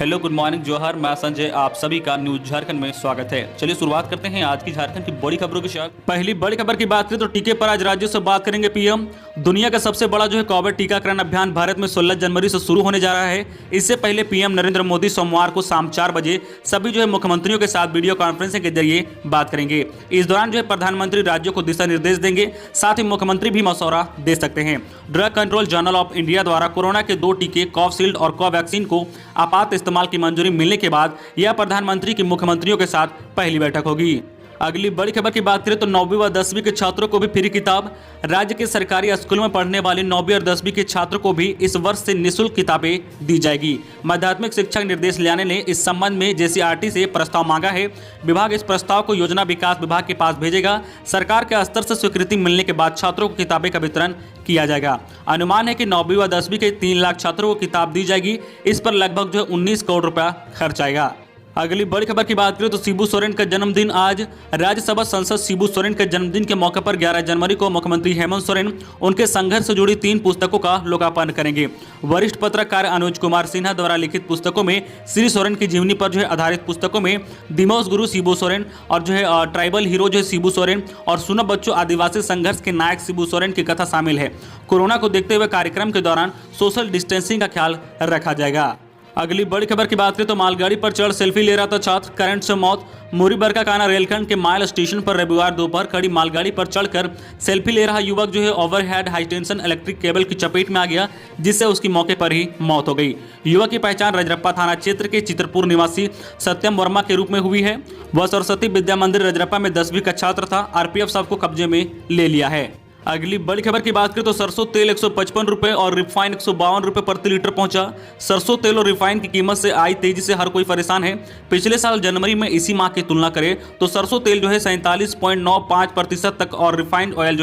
Hello, good morning, जोहर। मैं संजय, आप सभी का न्यूज झारखंड में स्वागत है। चलिए शुरुआत करते हैं आज की झारखंड की बड़ी खबरों के साथ। पहली बड़ी खबर की बात करें तो टीके पर आज राज्यों से बात करेंगे पीएम। दुनिया का सबसे बड़ा कोविड टीकाकरण अभियान भारत में 16 जनवरी से शुरू होने जा रहा है। इससे पहले पीएम नरेंद्र मोदी सोमवार को शाम 4 बजे सभी मुख्यमंत्रियों के साथ वीडियो कॉन्फ्रेंसिंग के जरिए बात करेंगे। इस दौरान प्रधानमंत्री राज्यों को दिशा निर्देश देंगे, साथ ही मुख्यमंत्री भी मशवरा दे सकते हैं। Drug control journal of India द्वारा कोरोना के 2 टीके कोविशील्ड और कोवैक्सीन को आपात इस्तेमाल की मंजूरी मिलने के बाद यह प्रधानमंत्री की मुख्यमंत्रियों के साथ पहली बैठक होगी। अगली बड़ी खबर की बात करें तो 9वीं व 10वीं के छात्रों को भी फ्री किताब। राज्य के सरकारी स्कूलों में पढ़ने वाले 9वीं और 10वीं के छात्रों को भी इस वर्ष से निःशुल्क किताबें दी जाएगी। माध्यमिक शिक्षा निर्देशालय ने इस संबंध में जेसीईआरटी से प्रस्ताव मांगा है। विभाग इस प्रस्ताव को योजना विकास विभाग के पास भेजेगा। सरकार के स्तर से स्वीकृति मिलने के बाद छात्रों को किताबें का वितरण किया जाएगा। अनुमान है कि 9वीं व 10वीं के 3 लाख छात्रों को किताब दी जाएगी। इस पर लगभग 19 करोड़ रुपया खर्च आएगा। अगली बड़ी खबर की बात करें तो शिबू सोरेन का जन्मदिन आज। राज्यसभा सांसद शिबू सोरेन के जन्मदिन के मौके पर 11 जनवरी को मुख्यमंत्री हेमंत सोरेन उनके संघर्ष से जुड़ी 3 पुस्तकों का लोकार्पण करेंगे। वरिष्ठ पत्रकार अनुज कुमार सिन्हा द्वारा लिखित पुस्तकों में श्री सोरेन की जीवनी पर आधारित पुस्तकों में दिमोस गुरु शिबू सोरेन और ट्राइबल हीरो शिबू सोरेन और सुनो बच्चों आदिवासी संघर्ष के नायक शिबू सोरेन की कथा शामिल है। कोरोना को देखते हुए कार्यक्रम के दौरान सोशल डिस्टेंसिंग का ख्याल रखा जाएगा। अगली बड़ी खबर की बात करें तो मालगाड़ी पर चढ़ सेल्फी ले रहा था छात्र, करंट से मौत। मुरी बरकाकाना रेलखंड के माइल स्टेशन पर रविवार दोपहर खड़ी मालगाड़ी पर चढ़कर सेल्फी ले रहा युवक ओवरहेड हाईटेंशन इलेक्ट्रिक केबल की चपेट में आ गया, जिससे उसकी मौके पर ही मौत हो गई। युवक की पहचान रजरप्पा थाना क्षेत्र के चित्रपुर निवासी सत्यम वर्मा के रूप में हुई है। वह सरस्वती विद्या मंदिर रजरप्पा में 10वीं का छात्र था। आरपीएफ सबको कब्जे में ले लिया है। अगली बड़ी खबर की बात करें तो सरसों तेल 155 रुपये और रिफाइन 152 रुपये प्रति लीटर पहुंचा। सरसों तेल और रिफाइन की कीमत से आई तेजी से हर कोई परेशान है। पिछले साल जनवरी में इसी माह की तुलना करें तो सरसों तेल 47.95% तक और रिफाइंड ऑयल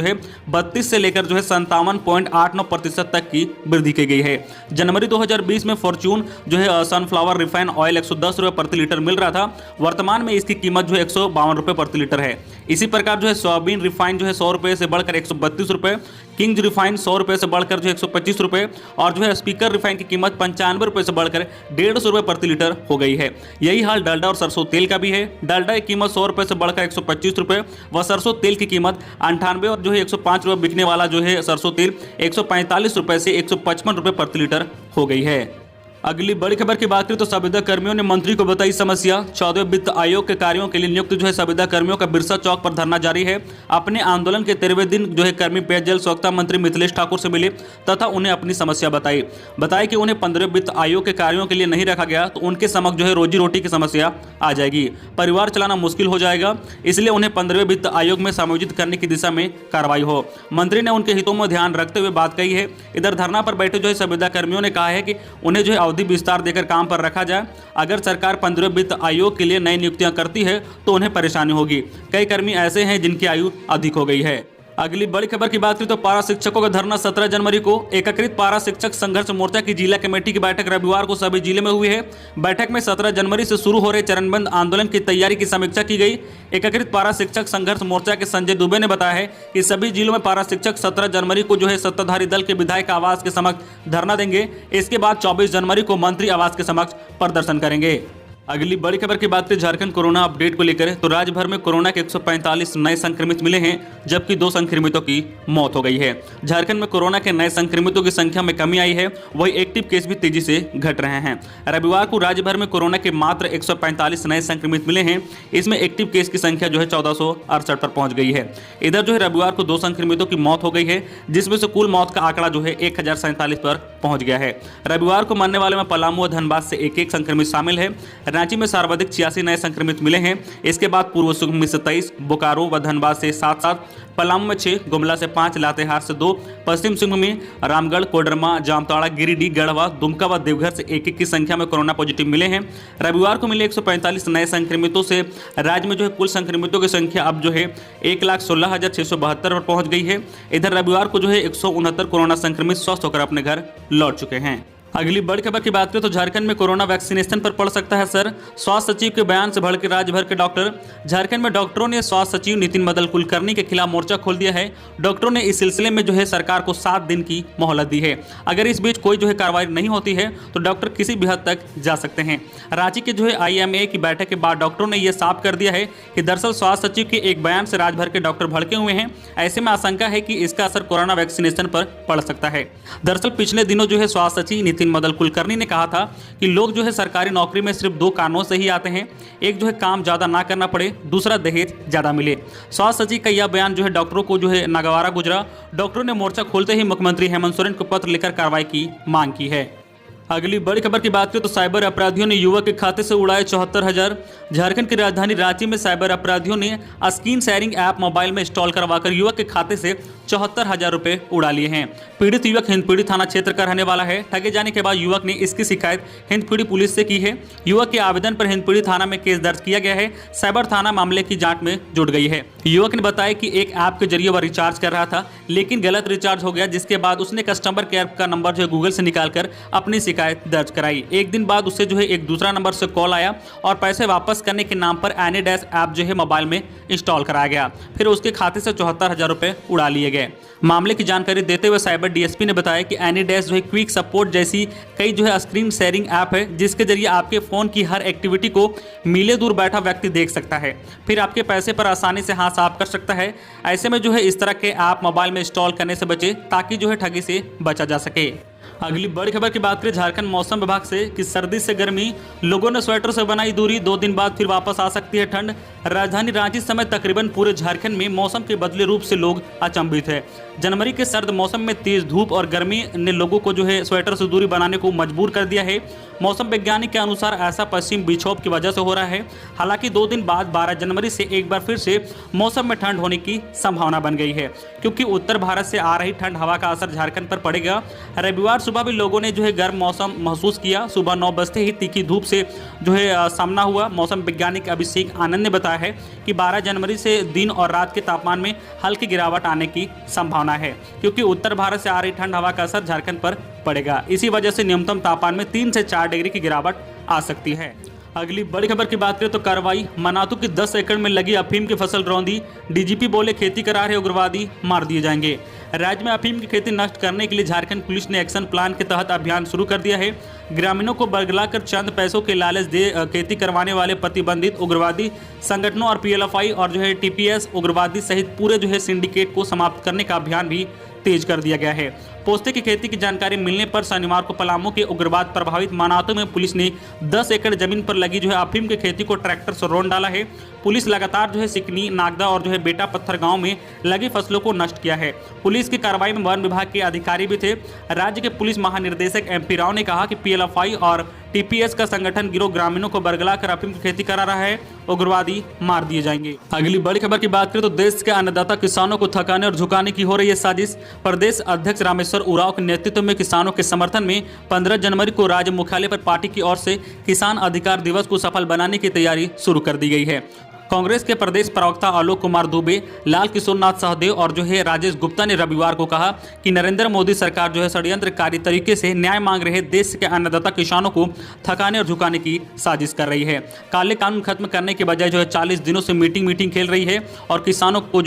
32 से लेकर 57.89% तक की वृद्धि की गई है। जनवरी 2020 में फॉर्च्यून सनफ्लावर रिफाइन ऑयल 110 रुपये प्रति लीटर मिल रहा था। वर्तमान में इसकी कीमत 152 रुपये प्रति लीटर है। इसी प्रकार सोयाबीन रिफाइन 100 रुपये से बढ़कर 132 रुपये, किंग्स रिफाइन 100 रुपये से बढ़कर 125 रुपये और स्पीकर रिफाइन की कीमत 95 रुपये से बढ़कर 150 रुपये प्रति लीटर हो गई है। यही हाल डालडा और सरसों तेल का भी है। डालडा की कीमत 100 रुपये से बढ़कर 125 रुपये व सरसों तेल की कीमत 98 और 105 रुपये बिकने वाला सरसों तेल 145 रुपये से 155 रुपये प्रति लीटर हो गई है। अगली बड़ी खबर की बात करें तो संविदा कर्मियों ने मंत्री को बताई समस्या। 14वें वित्त आयोग के कार्यों के लिए नियुक्त संविदा कर्मियों का बिरसा चौक पर धरना जारी है। अपने आंदोलन के 13वें दिन कर्मी पेयजल स्वच्छता मंत्री मिथिलेश ठाकुर से मिले तथा उन्हें अपनी समस्या बताई कि उन्हें 15वें वित्त आयोग के कार्यों के लिए नहीं रखा गया तो उनके समक्ष रोजी रोटी की समस्या आ जाएगी, परिवार चलाना मुश्किल हो जाएगा। इसलिए उन्हें 15वें वित्त आयोग में समायोजित करने की दिशा में कार्रवाई हो। मंत्री ने उनके हितों में ध्यान रखते हुए बात कही है। इधर धरना पर बैठे संविदा कर्मियों ने कहा है कि उन्हें अवधि विस्तार देकर काम पर रखा जाए। अगर सरकार 15वें वित्त आयोग के लिए नई नियुक्तियां करती है तो उन्हें परेशानी होगी। कई कर्मी ऐसे हैं जिनकी आयु अधिक हो गई है। अगली बड़ी खबर की बात करें तो पारा शिक्षकों का धरना 17 जनवरी को। एकीकृत पारा शिक्षक संघर्ष मोर्चा की जिला कमेटी की बैठक रविवार को सभी जिले में हुई है। बैठक में 17 जनवरी से शुरू हो रहे चरणबद्ध आंदोलन की तैयारी की समीक्षा की गई। एकीकृत पारा शिक्षक संघर्ष मोर्चा के संजय दुबे ने बताया है कि सभी जिलों में पारा शिक्षक 17 जनवरी को सत्ताधारी दल के विधायक आवास के समक्ष धरना देंगे। इसके बाद 24 जनवरी को मंत्री आवास के समक्ष प्रदर्शन करेंगे। अगली बड़ी खबर की बात करें झारखंड कोरोना अपडेट को लेकर तो राज्य भर में कोरोना के 145 नए संक्रमित मिले हैं, जबकि 2 संक्रमितों की मौत हो गई है। झारखंड में कोरोना के नए संक्रमितों की संख्या में कमी आई है, वही एक्टिव केस भी तेजी से घट रहे हैं। रविवार को राज्य भर में कोरोना के मात्र 145 नए संक्रमित मिले हैं। इसमें एक्टिव केस की संख्या 1468 पर पहुंच गई है। इधर रविवार को 2 संक्रमितों की मौत हो गई है, जिसमें से कुल मौत का आंकड़ा 1047 पर पहुंच गया है। रविवार को मरने वाले में पलामू और धनबाद से एक संक्रमित शामिल है। रांची में सर्वाधिक 86 नए संक्रमित मिले हैं। इसके बाद पूर्व सुकमा से 23, बोकारो व धनबाद से 7, पलामू में 6, गुमला से 5, लातेहार से 2, पश्चिम सिंहभूम में रामगढ़, कोडरमा, जामताड़ा, गिरिडीह, गढ़वा, दुमका व देवघर से 1 की संख्या में कोरोना पॉजिटिव मिले हैं। रविवार को मिले 145 नए संक्रमितों से राज्य में कुल संक्रमितों की संख्या अब 1,16,672 पर पहुंच गई है। इधर रविवार को 169 कोरोना संक्रमित स्वस्थ होकर अपने घर लौट चुके हैं। अगली बड़ी खबर की बात करें तो झारखंड में कोरोना वैक्सीनेशन पर पड़ सकता है असर। स्वास्थ्य सचिव के बयान से भड़के राज्य भर के डॉक्टर। झारखंड में डॉक्टरों ने स्वास्थ्य सचिव नितिन मदन कुलकर्णी के खिलाफ मोर्चा खोल दिया है। डॉक्टरों ने इस सिलसिले में सरकार को 7 दिन की मोहलत दी है। अगर इस बीच कोई कार्रवाई नहीं होती है तो डॉक्टर किसी भी हद तक जा सकते हैं। रांची के IMA की बैठक के बाद डॉक्टरों ने यह साफ कर दिया है कि दरअसल स्वास्थ्य सचिव के एक बयान से राज्य भर के डॉक्टर भड़के हुए हैं। ऐसे में आशंका है कि इसका असर कोरोना वैक्सीनेशन पर पड़ सकता है। दरअसल पिछले दिनों स्वास्थ्य सचिव नितिन मदन कुलकर्णी ने कहा था कि लोग सरकारी नौकरी में सिर्फ 2 कारणों से ही आते हैं। एक काम ज्यादा ना करना पड़े, दूसरा दहेज ज्यादा मिले। स्वास्थ्य सचिव का यह बयान डॉक्टरों को नागवारा गुजरा। डॉक्टरों ने मोर्चा खोलते ही मुख्यमंत्री हेमंत सोरेन को पत्र लिखकर कार्रवाई की मांग की है। अगली बड़ी खबर की बात करें तो साइबर अपराधियों ने युवक के खाते से उड़ाए 74,000। झारखंड की राजधानी रांची में साइबर अपराधियों ने स्क्रीन शेयरिंग ऐप मोबाइल में इंस्टॉल करवाकर युवक के खाते से 74,000 रुपए उड़ा लिए हैं। पीड़ित युवक हिंदपीढ़ी थाना क्षेत्र का रहने वाला है। ठगे जाने के बाद युवक ने इसकी शिकायत हिंदपीढ़ी पुलिस से की है। युवक के आवेदन पर हिंदपीढ़ी थाना में केस दर्ज किया गया है। साइबर थाना मामले की जांच में जुट गई है। युवक ने बताया कि एक ऐप के जरिए वह रिचार्ज कर रहा था, लेकिन गलत रिचार्ज हो गया, जिसके बाद उसने कस्टमर केयर का नंबर गूगल से निकालकर अपनी शिकायत दर्ज कराई। एक दिन बाद उसे एक दूसरा नंबर से कॉल आया और पैसे वापस करने के नाम पर एनीडैश ऐप मोबाइल में इंस्टॉल कराया गया। फिर उसके खाते से 74,000 रुपए उड़ा लिए गए। मामले की जानकारी देते हुए साइबर डीएसपी ने बताया कि एनीडैश क्विक सपोर्ट जैसी कई स्क्रीन शेयरिंग ऐप है, जिसके जरिए आपके फोन की हर एक्टिविटी को मीले दूर बैठा व्यक्ति देख सकता है, फिर आपके पैसे पर आसानी से हाथ साफ कर सकता है। ऐसे में इस तरह के ऐप मोबाइल में इंस्टॉल करने से बचे, ताकि ठगी से बचा जा सके। अगली बड़ी खबर की बात करें झारखंड मौसम विभाग से कि सर्दी से गर्मी, लोगों ने स्वेटर से बनाई दूरी। 2 दिन बाद फिर वापस आ सकती है ठंड। राजधानी रांची समेत तकरीबन पूरे झारखंड में मौसम के बदले रूप से लोग अचंभित है। जनवरी के सर्द मौसम में तेज धूप और गर्मी ने लोगों को स्वेटर से दूरी बनाने को मजबूर कर दिया है। मौसम वैज्ञानिक के अनुसार ऐसा पश्चिम विक्षोभ की वजह से हो रहा है। हालांकि 2 दिन बाद 12 जनवरी से एक बार फिर से मौसम में ठंड होने की संभावना बन गई है, क्योंकि उत्तर भारत से आ रही ठंड हवा का असर झारखंड पर पड़ेगा। रविवार सुबह भी लोगों ने गर्म मौसम महसूस किया। सुबह 9 बजते ही तीखी धूप से सामना हुआ। मौसम वैज्ञानिक अभिषेक आनंद ने बताया है कि 12 जनवरी से दिन और रात के तापमान में हल्की गिरावट आने की संभावना है, क्योंकि उत्तर भारत से आ रही ठंड हवा का असर झारखंड पर पड़ेगा। इसी वजह से न्यूनतम तापमान में 3 से 4 डिग्री की गिरावट आ सकती है। अगली बड़ी खबर की बात करें तो कार्रवाई, मनातू की 10 एकड़ में लगी अफीम की फसल रौंदी। डीजीपी बोले खेती करा रहे उग्रवादी मार दिए जाएंगे। राज्य में अफीम की खेती नष्ट करने के लिए झारखंड पुलिस ने एक्शन प्लान के तहत अभियान शुरू कर दिया है। ग्रामीणों को बरगलाकर चंद पैसों के लालच दे खेती करवाने वाले प्रतिबंधित उग्रवादी संगठनों और PLFI और TPS उग्रवादी सहित पूरे सिंडिकेट को समाप्त करने का अभियान भी तेज कर दिया गया है। पोस्ते की खेती की जानकारी मिलने पर शनिवार को पलामू के उग्रवाद प्रभावित मनातू में पुलिस ने 10 एकड़ जमीन पर लगी अफीम की खेती को ट्रैक्टर से रौंद डाला है। पुलिस लगातार सिकनी, नागदा और बेटा पत्थर गांव में लगी फसलों को नष्ट किया है। पुलिस की कार्रवाई में वन विभाग के अधिकारी भी थे। राज्य के पुलिस महानिर्देशक MP राव ने कहा कि PLFI और TPS का संगठन गिरोह ग्रामीणों को बरगला कर अफीम की खेती करा रहा है, उग्रवादी मार दिए जाएंगे। अगली बड़ी खबर की बात करें तो देश के अन्नदाता किसानों को थकाने और झुकाने की हो रही है साजिश। प्रदेश अध्यक्ष रामेश्वर उरांव के नेतृत्व में किसानों के समर्थन में 15 जनवरी को राज्य मुख्यालय पर पार्टी की ओर से किसान अधिकार दिवस को सफल बनाने की तैयारी शुरू कर दी गई है। कांग्रेस के प्रदेश प्रवक्ता आलोक कुमार दुबे, लाल किशोरनाथ सहदेव और राजेश गुप्ता ने रविवार को कहा कि नरेंद्र मोदी सरकार षड्यंत्रकारी तरीके से न्याय मांग रहे देश के अन्नदाता किसानों को थकाने और झुकाने की साजिश कर रही है। काले कानून खत्म करने के बजाय 40 दिनों से मीटिंग खेल रही है और किसानों को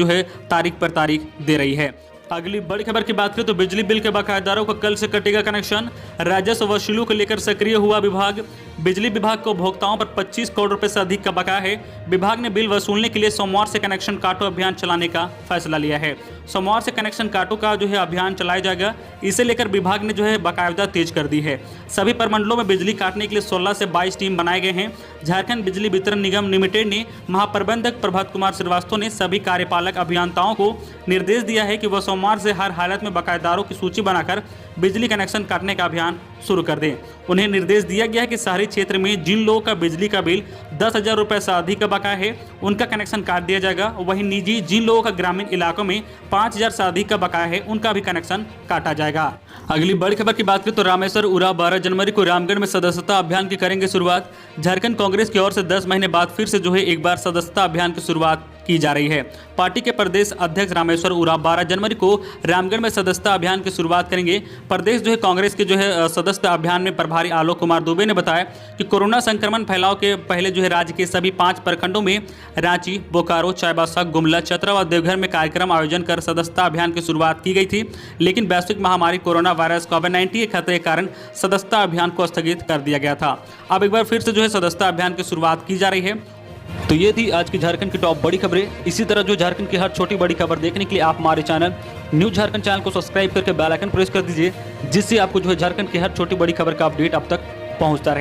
तारीख पर तारीख दे रही है। अगली बड़ी खबर की बात करें तो बिजली बिल के बकायेदारों को कल से कटेगा कनेक्शन। राजस्व वसूली को लेकर सक्रिय हुआ विभाग। बिजली विभाग को उपभोक्ताओं पर 25 करोड़ रुपए से अधिक का बकाया है। विभाग ने बिल वसूलने के लिए सोमवार से कनेक्शन काटो अभियान चलाने का फैसला लिया है। सोमवार से कनेक्शन काटो का अभियान चलाया जाएगा। इसे लेकर विभाग ने बाकायदा तेज कर दी है। सभी प्रमंडलों में बिजली काटने के लिए 16 से 22 टीम बनाए गए हैं। झारखंड बिजली वितरण निगम लिमिटेड ने महाप्रबंधक प्रभात कुमार श्रीवास्तव ने सभी कार्यपालक अभियंताओं को निर्देश दिया है कि वह सोमवार से हर हालत में बकायेदारों की सूची बनाकर बिजली कनेक्शन काटने का अभियान शुरू कर दें। उन्हें निर्देश दिया गया है कि शहरी क्षेत्र में जिन लोगों का बिजली का बिल 10,000 रुपये से अधिक का बकाया है उनका कनेक्शन काट दिया जाएगा। वहीं निजी जिन लोगों का ग्रामीण इलाकों में 5,000 से अधिक का बकाया है उनका भी कनेक्शन काटा जाएगा। अगली बड़ी खबर की बात करें तो रामेश्वर उरांव 12 जनवरी को रामगढ़ में सदस्यता अभियान की करेंगे शुरुआत। झारखंड कांग्रेस की ओर से 10 महीने बाद फिर से एक बार सदस्यता अभियान की शुरुआत की जा रही है। पार्टी के प्रदेश अध्यक्ष रामेश्वर उरांव 12 जनवरी को रामगढ़ में सदस्यता अभियान की शुरुआत करेंगे। प्रदेश जो है कांग्रेस के जो है सदस्यता अभियान में प्रभारी आलोक कुमार दुबे ने बताया कि कोरोना संक्रमण फैलाव के पहले जो है राज्य के सभी 5 प्रखंडों में रांची, बोकारो, चाईबासा, गुमला, चतरा व देवघर में कार्यक्रम आयोजन कर सदस्यता अभियान की शुरुआत की गई थी, लेकिन वैश्विक महामारी कोरोना वायरस कोविड-19 के खतरे के कारण सदस्यता अभियान को स्थगित कर दिया गया था। अब एक बार फिर से जो है सदस्यता अभियान की शुरुआत की जा रही है। तो ये थी आज की झारखंड की टॉप बड़ी खबरें। इसी तरह जो झारखंड की हर छोटी बड़ी खबर देखने के लिए आप हमारे चैनल न्यूज़ झारखंड चैनल को सब्सक्राइब करके बेल आइकन प्रेस कर दीजिए, जिससे आपको जो है झारखंड की हर छोटी बड़ी खबर का अपडेट अब तक पहुंचता रहे।